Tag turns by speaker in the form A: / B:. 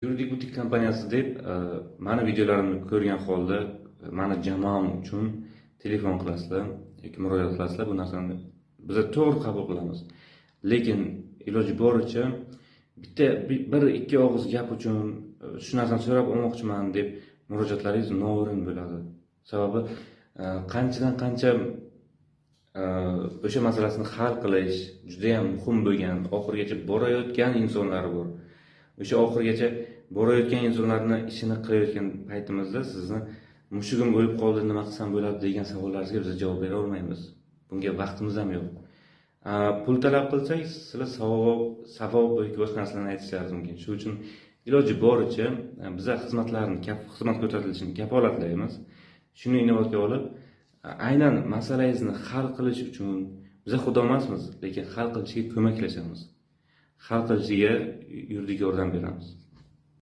A: Yuridik butik kompaniyasi deb mani videolarimni ko'rgan holda mani jamoam uchun telefon qilasizlar yoki murojaat qilasizlar. Bu narsani biz to'g'ri qabul qilamiz. Lekin iloji boricha bir ikki og'iz gap uchun shu narsani so'rab olmoqchiman deb murojaatlaringiz noo'rin bo'ladi. Sababi qanchadan qancha o'sha masalasini hal qilish juda ham muhim bo'lgan, oxirigacha borayotgan insonlar bor. O'sha oxirigacha borayotgan insonlarni ishini qilayotgan paytimizda sizni mushugim o'lib qoldi, nima qilsam bo'ladi degan savollaringizga biz javob bera olmaymiz. Bunga vaqtimiz ham yo'q. Pul talab qilsak, sizlar savob yoki boshqa narsalarni aytishlaringiz mumkin. Shuning uchun iloji boricha biz xizmat ko'rsatilishini kafolatlaymiz. Shuni inobatga olib, aynan masalangizni hal qilish uchun biz xudo emasmiz, lekin hal qilishga ko'maklashamiz. Hal qilishiga yuridik yordam beramiz.